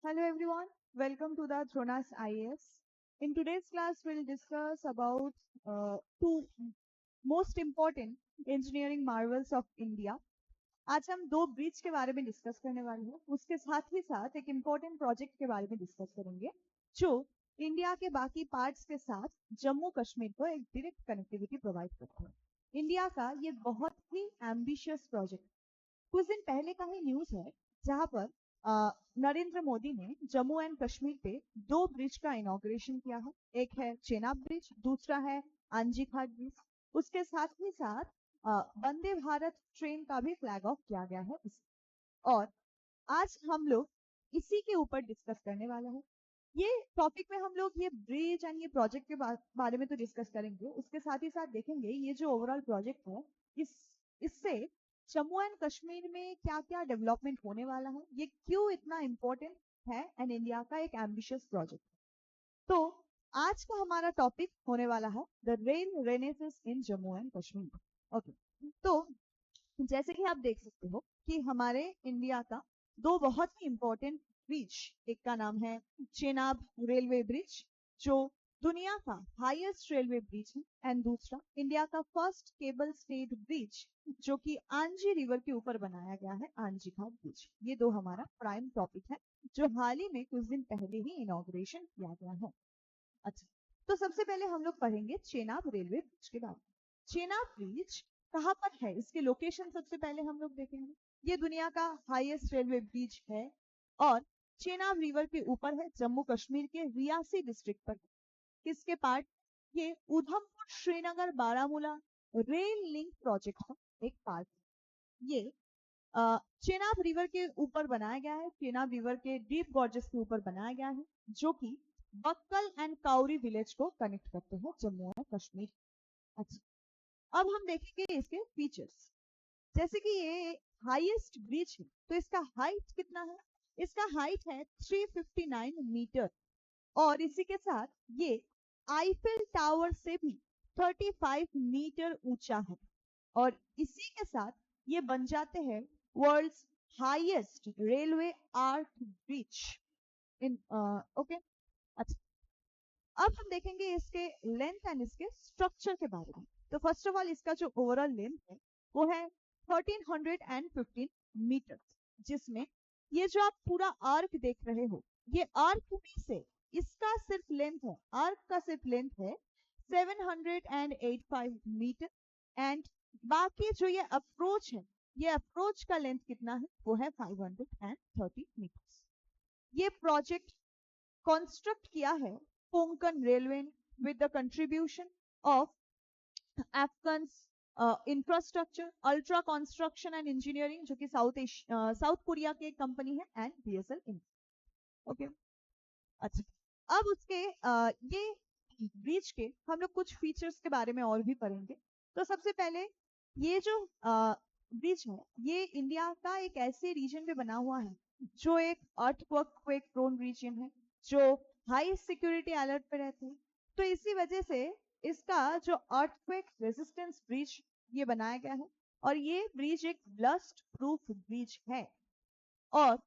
Hello everyone, welcome to the Thronas IAS. In today's class, we'll discuss about two most important engineering marvels of India. आज हम दो bridge के बारे में discuss करने वाले हैं, उसके साथ ही साथ एक इम्पोर्टेंट प्रोजेक्ट के बारे में डिस्कस करेंगे जो इंडिया के बाकी पार्ट्स के साथ जम्मू कश्मीर को एक डायरेक्ट कनेक्टिविटी प्रोवाइड करता है। इंडिया का ये बहुत ही एम्बिशियस प्रोजेक्ट कुछ दिन पहले का ही न्यूज है जहां पर नरेंद्र मोदी ने जम्मू एंड कश्मीर पे दो ब्रिज का इनॉग्रेशन किया है। एक है चेनाब ब्रिज, दूसरा है आंजी घाट ब्रिज। उसके साथ ही साथ वंदे भारत ट्रेन का भी फ्लैग ऑफ किया गया है और आज हम लोग इसी के ऊपर डिस्कस करने वाले हैं। ये टॉपिक में हम लोग ये ब्रिज एंड ये प्रोजेक्ट के बारे में तो डिस्कस करेंगे, उसके साथ ही साथ देखेंगे ये जो ओवरऑल प्रोजेक्ट है इससे जम्मू एंड कश्मीर में क्या क्या डेवलपमेंट होने वाला है, ये क्यों इतना इम्पोर्टेंट है एंड इंडिया का एक एम्बिशियस प्रोजेक्ट। तो आज का हमारा टॉपिक होने वाला है the rail renaissance in Jammu and Kashmir. Okay, तो जैसे कि आप देख सकते हो कि हमारे इंडिया का दो बहुत ही इंपॉर्टेंट ब्रिज, एक का नाम है चेनाब रेलवे ब्रिज जो दुनिया का हाईएस्ट रेलवे ब्रिज है, एंड दूसरा इंडिया का फर्स्ट केबल स्टेड ब्रिज जो कि आंजी रिवर के ऊपर बनाया गया है, आंजी घाट ब्रिज। ये दो हमारा प्राइम टॉपिक है जो हाल ही में कुछ दिन पहले ही इनॉग्रेशन किया गया है। अच्छा, तो सबसे पहले हम लोग पढ़ेंगे चेनाब रेलवे ब्रिज के बारे में। चेनाब ब्रिज कहाँ पर है, इसके लोकेशन सबसे पहले हम लोग देखेंगे। ये दुनिया का हाईएस्ट रेलवे ब्रिज है और चेनाब रिवर के ऊपर है, जम्मू कश्मीर के रियासी डिस्ट्रिक्ट पर। किसके पार्ट? ये Udhampur Srinagar Baramulla rail link project का एक पार्ट। ये चेनाब रिवर के ऊपर बनाया गया है, चेनाब रिवर के डीप गॉर्जेस के ऊपर बनाया गया है जो कि बक्कल एंड काउरी विलेज को कनेक्ट करते हैं जम्मू एंड कश्मीर। अच्छा, अब हम देखेंगे इसके फीचर्स। जैसे कि ये हाईएस्ट ब्रिज है तो इसका हाइट कितना है? इसका हाइट है 359 मीटर और इसी के साथ ये आईफिल टावर से भी 35 मीटर ऊंचा है और इसी के साथ ये बन जाते हैं world's highest railway arch bridge in okay. अच्छा, अब हम देखेंगे इसके लेंथ एंड इसके स्ट्रक्चर के बारे में। तो फर्स्ट ऑफ ऑल इसका जो ओवरऑल लेंथ है वो है 1315 मीटर, जिसमें ये जो आप पूरा आर्क देख रहे हो, ये आर्क में से इसका सिर्फ लेंथ है, आर्क का सिर्फ लेंथ है 785 मीटर एंड बाकी जो ये अप्रोच है, ये अप्रोच का लेंथ कितना है वो है 530 मीटर। ये प्रोजेक्ट कंस्ट्रक्ट किया है Konkan railway with the contribution of Afghan infrastructure ultra construction and engineering जो कि साउथ कोरिया की एक कंपनी है एंड बीएसएल इंडिया। ओके, अच्छा, अब उसके ये ब्रिज के हम लोग कुछ फीचर्स के बारे में और भी पढ़ेंगे। तो सबसे पहले ये जो ब्रिज है ये इंडिया का एक ऐसे रीजन पे बना हुआ है जो एक अर्थक्वेक प्रोन रीजन है, जो हाई सिक्योरिटी अलर्ट पे रहते हैं। तो इसी वजह से इसका जो अर्थक्वेक रेजिस्टेंस ब्रिज ये बनाया गया है और ये ब्रिज एक ब्लस्ट प्रूफ ब्रिज है और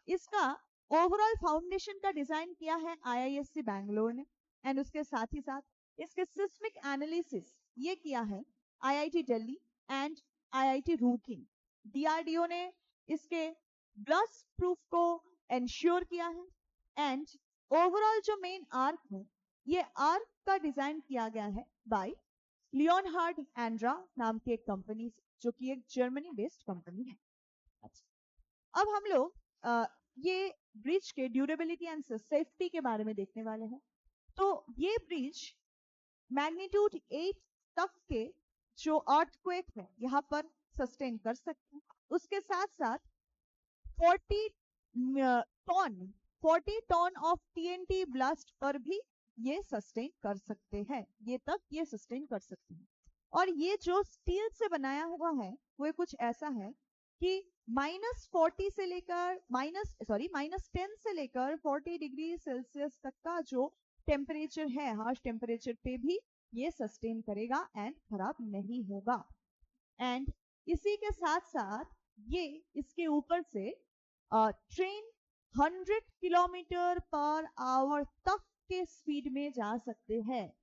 इसका ओवरऑल फाउंडेशन का डिजाइन किया है आईआईएससी बैंगलोर ने एंड उसके साथ ही साथ इसके सिस्मिक एनालिसिस ये किया है IIT Delhi and IIT Roorkee. DRDO ने इसके ब्लस्ट प्रूफ को एंश्योर किया है एंड ओवरऑल जो मेन आर्क है ये आर्क का डिजाइन किया गया है बाय लियोनहार्ड एंड्रा नाम की एक कंपनी जो कि एक जर्मनी बेस्ड कंपनी है। अच्छा, अब हम लोग ये ब्रिज के ड्यूरेबिलिटी एंड सेफ्टी के बारे में देखने वाले हैं। तो ये ब्रिज मैग्नीट्यूड 8 तक के जो अर्थक्वेक है यहाँ पर सस्टेन कर सकते हैं। उसके साथ साथ 40 ton 40 ton of TNT blast पर भी ये सस्टेन कर सकते हैं, ये तक ये सस्टेन कर सकते हैं। और ये जो स्टील से बनाया हुआ है वो कुछ ऐसा है कि -40 से लेकर -10 से लेकर 40 डिग्री सेल्सियस तक का जो टेम्परेचर है, हार्श टेम्परेचर पे भी ये सस्टेन करेगा एंड खराब नहीं होगा। एंड इसी के साथ साथ ये इसके ऊपर से ट्रेन 100 किलोमीटर पर आवर तक के स्पीड में जा सकते हैं।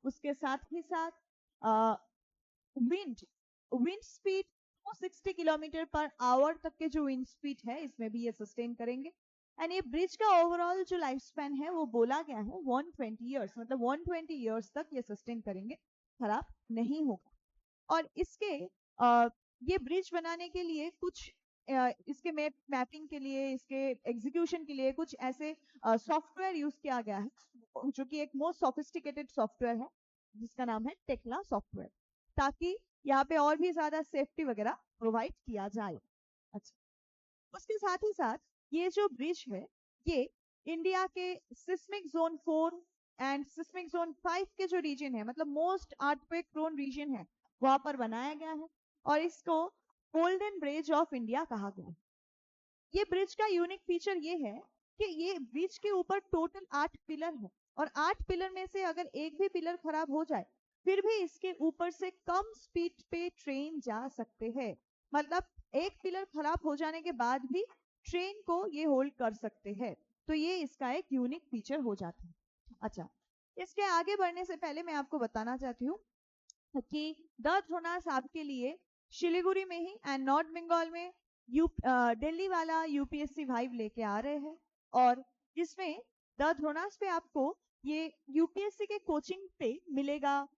उसके साथ ही साथ wind wind speed 260 kilometre per our तक के जो विंड स्पीड है इसमें भी ये सस्टेन करेंगे। एंड ये ब्रिज का ओवरऑल जो लाइफ स्पैन है वो बोला गया है 120 ईयर्स, मतलब 120 ईयर्स तक ये सस्टेन करेंगे, खराब नहीं होगा। और इसके ये ब्रिज बनाने के लिए कुछ इसके मैपिंग के लिए, इसके एग्जीक्यूशन के लिए कुछ ऐसे सॉफ्टवेयर यूज किया गया है जो कि एक मोस्ट सोफिस्टिकेटेड सॉफ्टवेयर है जिसका नाम है टेक्ला सॉफ्टवेयर, ताकि यहाँ पे और भी ज्यादा सेफ्टी वगैरह प्रोवाइड किया जाए। अच्छा, उसके साथ ही साथ ये जो ब्रिज है ये इंडिया के seismic zone 4 and seismic zone 5 के जो रीजन है, मतलब मोस्ट अर्थक्वेक प्रोन रीजन है, वहां पर बनाया गया है और इसको गोल्डन ब्रिज ऑफ इंडिया कहा गया है। ये ब्रिज का यूनिक फीचर ये है कि ये ब्रिज के ऊपर टोटल 8 पिलर है और 8 पिलर में से अगर एक भी पिलर खराब हो जाए फिर भी इसके ऊपर से कम स्पीड पे ट्रेन जा सकते हैं। मतलब एक पिलर खराब हो जाने के बाद भी ट्रेन को ये होल्ड कर सकते हैं, तो ये इसका एक यूनिक फीचर हो जाता है। अच्छा, इसके आगे बढ़ने से पहले मैं आपको बताना चाहती हूँ कि द ध्रुनास आपके लिए शिलीगुड़ी में ही एंड नॉर्थ बंगाल में दिल्ली वाला यूपीएससी वाइब लेके आ रहे हैं और जिसमें द ध्रुनास पे आपको ये यूपीएससी के कोचिंग पे मिलेगा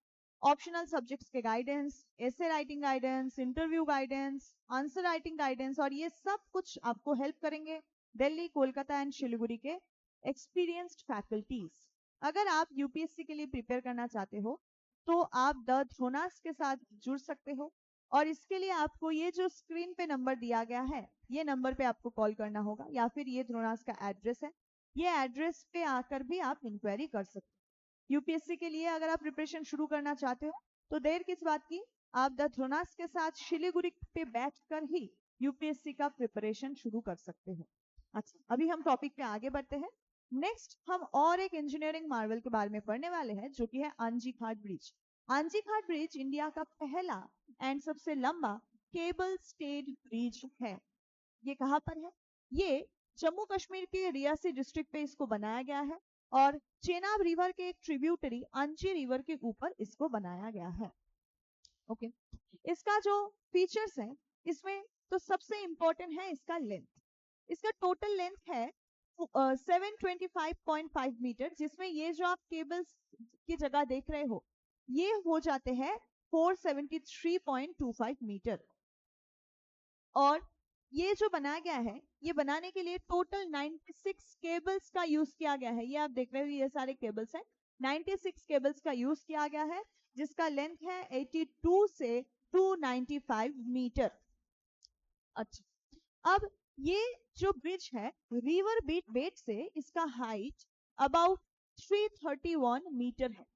ऑप्शनल सब्जेक्ट्स के guidance, essay writing guidance, interview guidance, answer writing guidance, और ये सब कुछ आपको हेल्प करेंगे दिल्ली, कोलकाता एंड शिलीगुड़ी के एक्सपीरियंस्ड फैकल्टीज। अगर आप यूपीएससी के लिए प्रिपेयर करना चाहते हो तो आप द ध्रुनास के साथ जुड़ सकते हो और इसके लिए आपको ये जो स्क्रीन पे नंबर दिया गया है ये नंबर पे आपको कॉल करना होगा या फिर ये ध्रुनास का एड्रेस है, ये एड्रेस पे आकर भी आप इंक्वायरी कर सकते हो। यूपीएससी के लिए अगर आप प्रिपरेशन शुरू करना चाहते हो तो देर किस बात की, आप द ध्रुनास के साथ शिलीगुड़ी पे बैठकर ही यूपीएससी का प्रिपरेशन शुरू कर सकते हो। अच्छा, अभी हम टॉपिक पे आगे बढ़ते हैं। नेक्स्ट हम और एक इंजीनियरिंग मार्वल के बारे में पढ़ने वाले हैं जो कि है आंजी घाट ब्रिज। आंजी घाट ब्रिज इंडिया का पहला एंड सबसे लंबा केबल स्टेड ब्रिज है। ये कहाँ पर है? ये जम्मू कश्मीर के रियासी डिस्ट्रिक्ट पे इसको बनाया गया है और चेनाब रिवर के एक ट्रिब्यूटरी अंजी रिवर के ऊपर इसको बनाया गया है। ओके, इसका जो फीचर्स है इसमें तो सबसे इंपॉर्टेंट है इसका लेंथ। इसका टोटल लेंथ है 725.5 मीटर, जिसमें ये जो आप केबल्स की जगह देख रहे हो ये हो जाते हैं 473.25 मीटर। और ये जो बनाया गया है ये बनाने के लिए टोटल 96 केबल्स का यूज किया गया है। ये आप देख रहे हो ये सारे केबल्स हैं, 96 केबल्स का यूज किया गया है जिसका लेंथ है 82 से 295 मीटर। अच्छा, अब ये जो ब्रिज है रिवर बेट से इसका हाइट अबाउट 331 मीटर है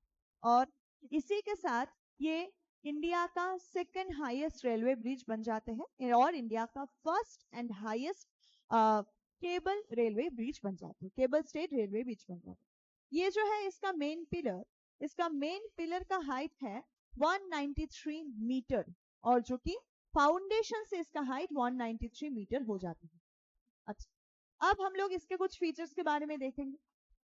और इसी के साथ ये इंडिया का सेकंड हाईएस्ट रेलवे ब्रिज बन जाते हैं और इंडिया का first and highest cable railway bridge बन जाते हैं, केबल स्टेट रेलवे ब्रिज बन जाते हैं। ये जो है इसका मेन पिलर का हाइट है 193 मीटर और जो कि फाउंडेशन से इसका हाइट 193 मीटर हो जाती है। अच्छा, अब हम लोग इसके कुछ फीचर्स के बारे में देखेंगे।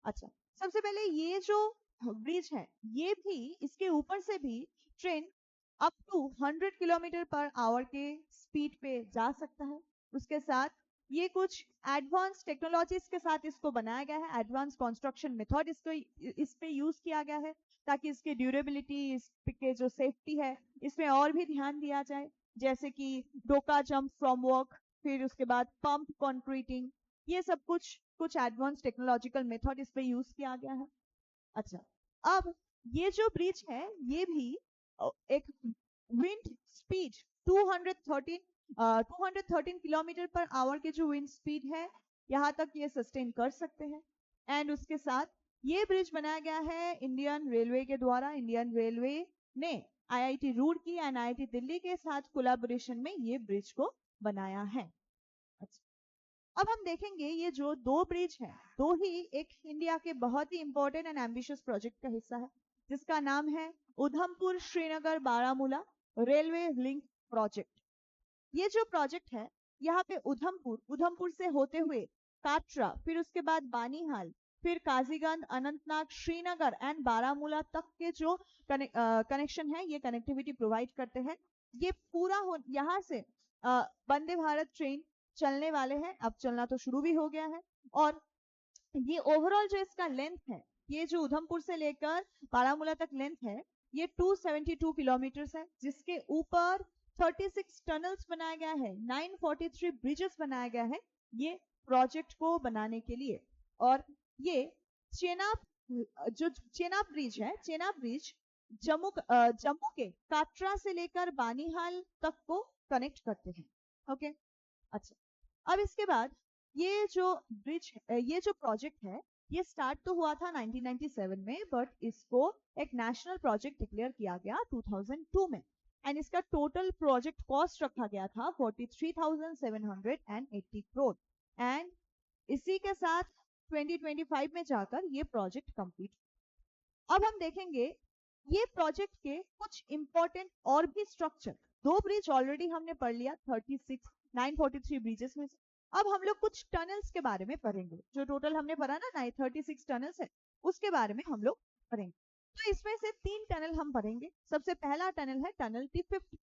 अच्छा, सबसे पहले ये जो ब्रिज है ये भी इसके ऊपर से भी train up to 100 kilometre per hour के स्पीड पे जा सकता है। उसके साथ ये कुछ एडवांस टेक्नोलॉजीज के साथ इसको बनाया गया है, एडवांस कंस्ट्रक्शन मेथड इसको इस पे यूज किया गया है ताकि इसकी ड्यूरेबिलिटी, इसके जो सेफ्टी है इसमें और भी ध्यान दिया जाए, जैसे कि डोका जंप फ्रॉम वर्क, फिर उसके बाद पंप कॉन्क्रीटिंग, ये सब कुछ एडवांस टेक्नोलॉजिकल मेथड इस पे यूज किया गया है। अच्छा, अब ये जो ब्रिज है ये भी एक wind speed 213 kilometre per hour के जो विंड स्पीड है यहाँ तक ये सस्टेन कर सकते हैं। एंड उसके साथ ये ब्रिज बनाया गया है इंडियन रेलवे के द्वारा। इंडियन रेलवे ने IIT Roorkee and IIT Delhi के साथ कोलैबोरेशन में ये ब्रिज को बनाया है। अच्छा, अब हम देखेंगे ये जो दो ब्रिज है दो ही एक इंडिया के बहुत ही इंपॉर्टेंट एंड एम्बिशियस प्रोजेक्ट का हिस्सा है जिसका नाम है Udhampur Srinagar Baramulla railway link project. ये जो प्रोजेक्ट है यहाँ पे उधमपुर से होते हुए काटरा, फिर उसके बाद बानीहाल, फिर काजीगंज, अनंतनाग, श्रीनगर एंड बारामूला तक के जो कनेक्शन है ये कनेक्टिविटी प्रोवाइड करते हैं। ये पूरा हो यहाँ से वंदे भारत ट्रेन चलने वाले हैं, अब चलना तो शुरू भी हो गया है। और ये ओवरऑल जो इसका लेंथ है, ये जो उधमपुर से लेकर बारामूला तक लेंथ है, ये 272 किलोमीटर है, जिसके ऊपर 36 टनल्स बनाया गया है, 943 ब्रिजेस बनाया गया है ये प्रोजेक्ट को बनाने के लिए। और ये चेनाब जो चेनाब ब्रिज है, चेनाब ब्रिज जम्मू के काटरा से लेकर बानीहाल तक को कनेक्ट करते हैं। ओके, अच्छा, अब इसके बाद ये जो ब्रिज, ये जो प्रोजेक्ट है, ये स्टार्ट तो हुआ था 1997 में, बट इसको एक नेशनल प्रोजेक्ट डिक्लेयर किया गया 2002 में। एंड इसका टोटल प्रोजेक्ट कॉस्ट रखा गया था 43,780 करोड़। एंड इसी के साथ 2025 में जाकर ये प्रोजेक्ट कंप्लीट। अब हम देखेंगे ये प्रोजेक्ट के कुछ इंपॉर्टेंट और भी स्ट्रक्चर। दो ब्रिज ऑलरेडी हमने पढ़ लिया, 943 ब्रिजेस में से। अब हम लोग कुछ टनल्स के बारे में पढ़ेंगे, जो टोटल हमने पढ़ा ना 36 टनल्स है, उसके बारे में हम लोग पढ़ेंगे। तो इसमें से 3 टनल हम पढ़ेंगे। सबसे पहला टनल है टनल T50।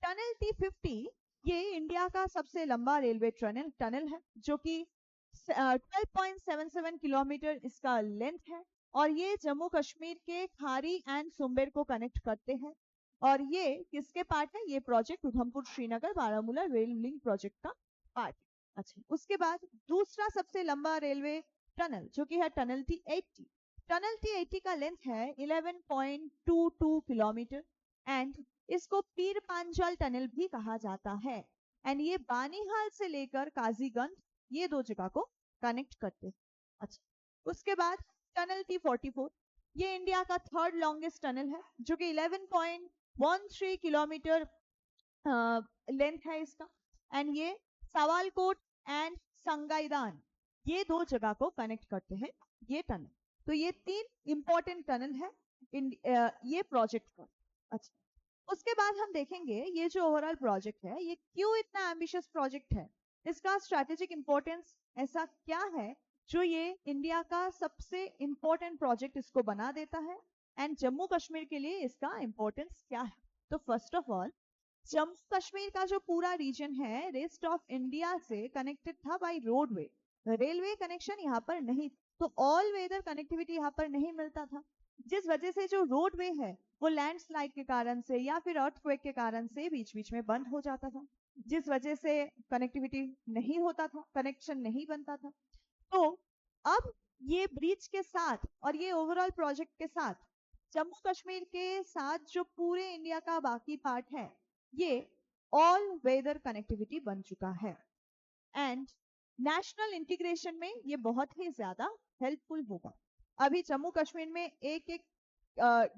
टनल T50 ये इंडिया का सबसे लंबा रेलवे टनल है, जो कि 12.77 किलोमीटर इसका लेंथ है। और ये जम्मू कश्मीर के खारी एंड सुम्बेर को कनेक्ट करते हैं। और ये किसके पार्ट है? ये project Udhampur Srinagar Baramulla rail link project का पार्ट। अच्छा, उसके बाद दूसरा सबसे लंबा रेलवे टनल जो कि है टनल T80। टनल T80 का लेंथ है 11.22 किलोमीटर एंड इसको पीर पांचाल टनल भी कहा जाता है। एंड ये बानीहाल से लेकर काजीगंज ये दो जगह को कनेक्ट करते हैं। अच्छा, उसके बाद टनल T44 ये इंडिया का थर्ड लॉन्गेस्ट टनल है, जो कि 11.13 किलोमीटर लेंथ है इसका। एंड ये सवालकोट एंड संगाईदान ये दो जगह को कनेक्ट करते हैं ये टनल। तो ये 3 इंपॉर्टेंट टनल है ये प्रोजेक्ट का। अच्छा, उसके बाद हम देखेंगे ये जो ओवरऑल प्रोजेक्ट है ये क्यों इतना एम्बिशियस प्रोजेक्ट है, इसका स्ट्रेटेजिक इंपॉर्टेंस ऐसा क्या है जो ये इंडिया का सबसे इंपॉर्टेंट प्रोजेक्ट इसको बना देता है, एंड जम्मू कश्मीर के लिए इसका इंपॉर्टेंस क्या है। तो first of all, Jammu Kashmir का जो पूरा रीजन है रेस्ट ऑफ इंडिया से कनेक्टेड था बाय रोडवे। रेलवे कनेक्शन यहाँ पर नहीं, तो ऑल वेदर कनेक्टिविटी यहाँ पर नहीं मिलता था, जिस वजह से जो रोडवे है वो लैंडस्लाइड के कारण से या फिर अर्थक्वेक के कारण से बीच बीच में बंद हो जाता था, जिस वजह से कनेक्टिविटी नहीं होता था, कनेक्शन नहीं बनता था। तो अब ये ब्रिज के साथ और ये ओवरऑल प्रोजेक्ट के साथ जम्मू कश्मीर के साथ जो पूरे इंडिया का बाकी पार्ट है ये ऑल वेदर कनेक्टिविटी बन चुका है। एंड नेशनल इंटीग्रेशन में ये बहुत ही ज्यादा हेल्पफुल होगा। अभी जम्मू कश्मीर में एक एक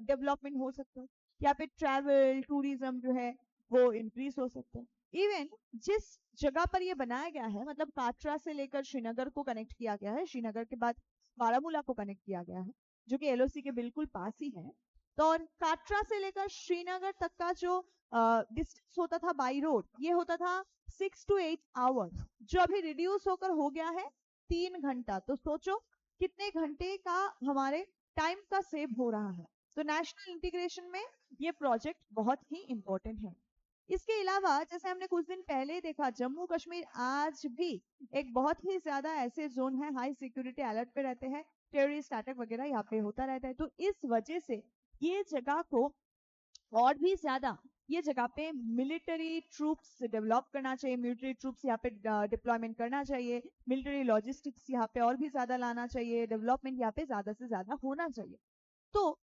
डेवलपमेंट हो सकता है, यहाँ पे ट्रैवल टूरिज्म जो है वो इंक्रीज हो सकता है। इवन जिस जगह पर ये बनाया गया है, मतलब काटरा से लेकर श्रीनगर को कनेक्ट किया गया है, श्रीनगर के बाद बारामूला को कनेक्ट किया गया है, जो कि एलओसी के बिल्कुल पास ही है। तो और काटरा से लेकर श्रीनगर तक का जो डिस्टेंस होता था बाई रोड, ये होता था 6 to 8 आवर्स, जो अभी रिड्यूस होकर हो गया है 3 घंटा। तो सोचो कितने घंटे का हमारे टाइम का सेव हो रहा है। तो नेशनल इंटीग्रेशन में ये प्रोजेक्ट बहुत ही इंपॉर्टेंट है। इसके अलावा जैसे हमने कुछ दिन पहले देखा, जम्मू कश्मीर आज भी एक बहुत ही ज्यादा ऐसे जोन है, हाई सिक्योरिटी अलर्ट पे रहते हैं, टेररिस्ट अटैक वगैरह यहाँ पे होता रहता है। तो इस वजह से ये जगह को और भी ज्यादा ये जगह पे मिलिट्री ट्रूप्स डेवलप करना चाहिए, मिलिट्री ट्रूप्स यहाँ पे डिप्लॉयमेंट करना चाहिए, मिलिट्री लॉजिस्टिक्स यहाँ पे और भी ज्यादा लाना चाहिए, डेवलपमेंट यहाँ पे ज्यादा से ज्यादा होना चाहिए। तो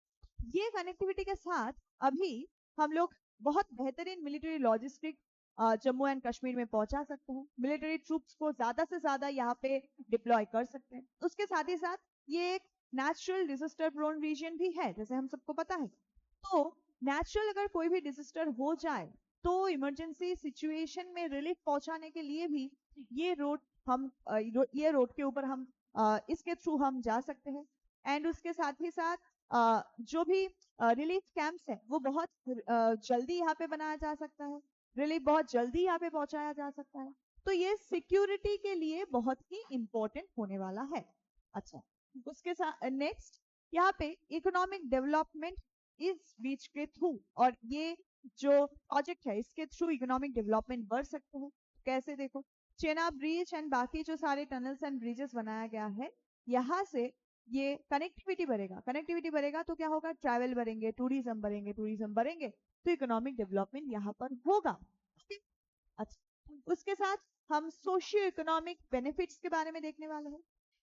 ये कनेक्टिविटी के साथ अभी हम लोग बहुत बेहतरीन military logistic Jammu and Kashmir में पहुंचा सकते हैं, मिलिट्री ट्रूप्स को ज्यादा से ज्यादा यहाँ पे डिप्लॉय कर सकते हैं। उसके साथ ही साथ ये एक नेचुरल डिजास्टर प्रोन रीजन भी है, जैसे हम सबको पता है। तो नेचुरल अगर कोई भी डिजास्टर हो जाए तो इमरजेंसी सिचुएशन में रिलीफ पहुंचाने के लिए भी ये रोड हम ये रोड के ऊपर हम इसके थ्रू हम जा सकते हैं। एंड उसके साथ ही साथ जो भी रिलीफ कैंप्स है वो बहुत जल्दी यहाँ पे बनाया जा सकता है, रिलीफ बहुत जल्दी यहाँ पे पहुंचाया जा सकता है। तो ये सिक्योरिटी के लिए लिए बहुत ही इंपॉर्टेंट होने वाला है। अच्छा, उसके साथ नेक्स्ट यहाँ पे इकोनॉमिक डेवलपमेंट इस बीच के थ्रू, और ये जो प्रोजेक्ट है इसके थ्रू इकोनॉमिक डेवलपमेंट बढ़ सकते हैं। कैसे देखो, चेनाब ब्रिज एंड बाकी जो सारे टनल्स एंड ब्रिजेस बनाया गया है, यहाँ से ये कनेक्टिविटी बढ़ेगा। कनेक्टिविटी बढ़ेगा तो क्या होगा, ट्रैवल बढ़ेंगे, टूरिज्म बढ़ेंगे, टूरिज्म बढ़ेंगे तो इकोनॉमिक डेवलपमेंट यहाँ पर होगा। अच्छा, उसके साथ हम सोशियो इकोनॉमिक बेनिफिट्स के बारे में देखने वाले हैं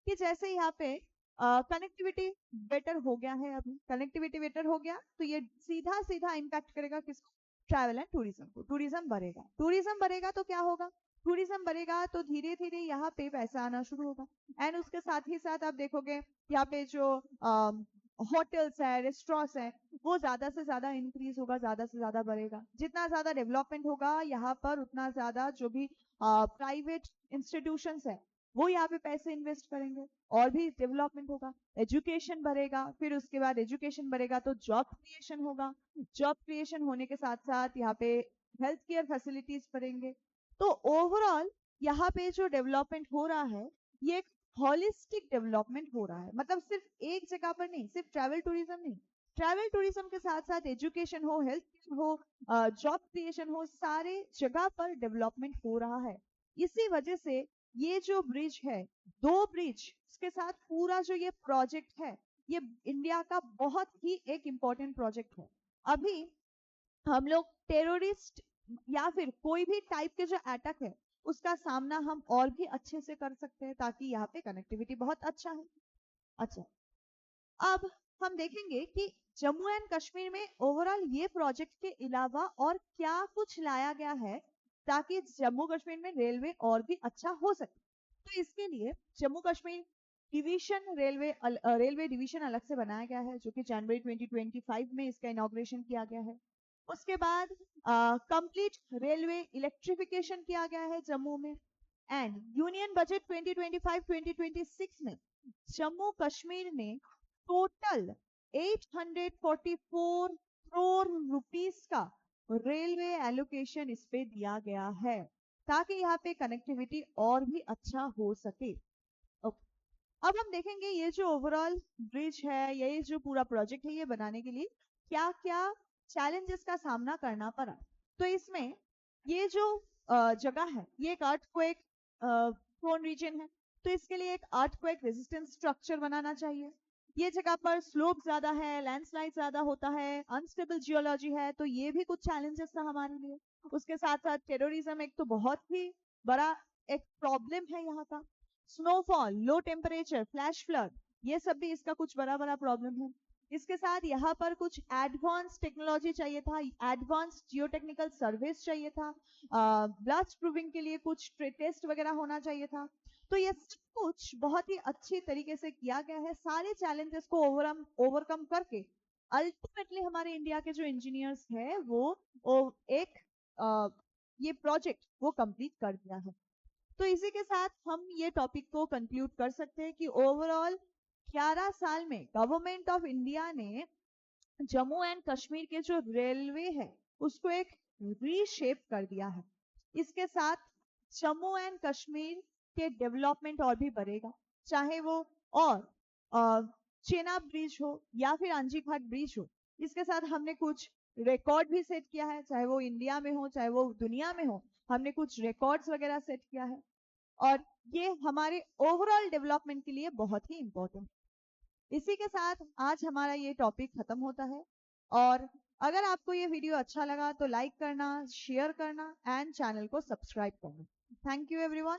कि जैसे यहाँ पे कनेक्टिविटी बेटर हो गया है, अभी कनेक्टिविटी बेटर हो गया तो ये सीधा सीधा इम्पैक्ट करेगा किसको, ट्रैवल एंड टूरिज्म को। टूरिज्म बढ़ेगा, टूरिज्म बढ़ेगा तो क्या होगा, टूरिज्म बढ़ेगा तो धीरे धीरे यहाँ पे पैसा आना शुरू होगा। एंड उसके साथ ही साथ आप देखोगे यहाँ पे जो होटल्स है, रेस्टोरेंट्स है, वो ज्यादा से ज्यादा इंक्रीज होगा, ज्यादा से ज्यादा बढ़ेगा। जितना ज्यादा डेवलपमेंट होगा यहाँ पर उतना ज्यादा जो भी प्राइवेट इंस्टीट्यूशंस है वो यहाँ पे पैसे इन्वेस्ट करेंगे और भी डेवलपमेंट होगा। एजुकेशन बढ़ेगा, फिर उसके बाद एजुकेशन बढ़ेगा तो जॉब क्रिएशन होगा। जॉब क्रिएशन होने के साथ साथ यहाँ पे हेल्थ केयर फैसिलिटीज बढ़ेंगे। तो ओवरऑल यहाँ पे जो डेवलपमेंट हो रहा है ये एक होलिस्टिक डेवलपमेंट हो रहा है, मतलब सिर्फ एक जगह पर नहीं, सिर्फ ट्रैवल टूरिज्म नहीं, ट्रैवल टूरिज्म के साथ साथ एजुकेशन हो, हेल्थ केयर हो, जॉब क्रिएशन हो, सारे जगह पर डेवलपमेंट हो रहा है। इसी वजह से ये जो ब्रिज है, 2 ब्रिज के साथ पूरा जो ये प्रोजेक्ट है, ये इंडिया का बहुत ही एक इम्पोर्टेंट प्रोजेक्ट है। अभी हम लोग टेररिस्ट या फिर कोई भी टाइप के जो अटैक है उसका सामना हम और भी अच्छे से कर सकते हैं, ताकि यहाँ पे कनेक्टिविटी बहुत अच्छा है। अच्छा, अब हम देखेंगे कि जम्मू एंड कश्मीर में ओवरऑल ये प्रोजेक्ट के अलावा और क्या कुछ लाया गया है ताकि जम्मू कश्मीर में रेलवे और भी अच्छा हो सके। तो इसके लिए Jammu Kashmir division railway division अलग से बनाया गया है, जो कि जनवरी 2025 में इसका इनॉग्रेशन किया गया है। उसके बाद कंप्लीट रेलवे इलेक्ट्रिफिकेशन किया गया है जम्मू में। एंड यूनियन बजट 2025-2026 में जम्मू कश्मीर ने टोटल 844 करोड़ रुपीस का रेलवे एलोकेशन इस पे दिया गया है ताकि यहाँ पे कनेक्टिविटी और भी अच्छा हो सके। अब हम देखेंगे ये जो ओवरऑल ब्रिज है, ये जो पूरा प्रोजेक्ट है, ये बनाने के लिए क्या क्या चैलेंजेस का सामना करना पड़ा। तो इसमें ये जो जगह है ये एक अर्थक्वेक प्रोन रीजन है, तो इसके लिए एक अर्थक्वेक रेजिस्टेंस स्ट्रक्चर बनाना चाहिए। ये जगह पर स्लोप ज्यादा है, लैंडस्लाइड ज्यादा होता है, अनस्टेबल जियोलॉजी है, तो ये भी कुछ चैलेंजेस था हमारे लिए। उसके साथ साथ टेररिज्म एक तो बहुत ही बड़ा एक प्रॉब्लम है यहाँ का। Snowfall, low temperature, flash flood, ये सब भी इसका कुछ बड़ा बड़ा प्रॉब्लम है। इसके साथ यहाँ पर कुछ एडवांस टेक्नोलॉजी चाहिए था, एडवांस जियोटेक्निकल सर्विस चाहिए था, ब्लास्ट प्रूविंग के लिए कुछ टेस्ट वगैरह होना चाहिए था। तो ये सब कुछ बहुत ही अच्छी तरीके से किया गया है। सारे चैलेंजेस को ओवरकम करके अल्टीमेटली हमारे इंडिया के जो इंजीनियर्स हैं वो एक ये प्रोजेक्ट वो कंप्लीट कर दिया है। तो इसी के साथ हम ये टॉपिक को कंक्लूड कर सकते हैं कि ओवरऑल 11 साल में गवर्नमेंट ऑफ इंडिया ने जम्मू एंड कश्मीर के जो रेलवे है उसको एक रीशेप कर दिया है। इसके साथ जम्मू एंड कश्मीर के डेवलपमेंट और भी बढ़ेगा, चाहे वो और चेनाब ब्रिज हो या फिर अंजी घाट ब्रिज हो। इसके साथ हमने कुछ रिकॉर्ड भी सेट किया है, चाहे वो इंडिया में हो चाहे वो दुनिया में हो, हमने कुछ रिकॉर्ड्स वगैरह सेट किया है और ये हमारे ओवरऑल डेवलपमेंट के लिए बहुत ही इंपॉर्टेंट। इसी के साथ आज हमारा ये टॉपिक खत्म होता है, और अगर आपको ये वीडियो अच्छा लगा तो लाइक करना, शेयर करना एंड चैनल को सब्सक्राइब करना। Thank you everyone.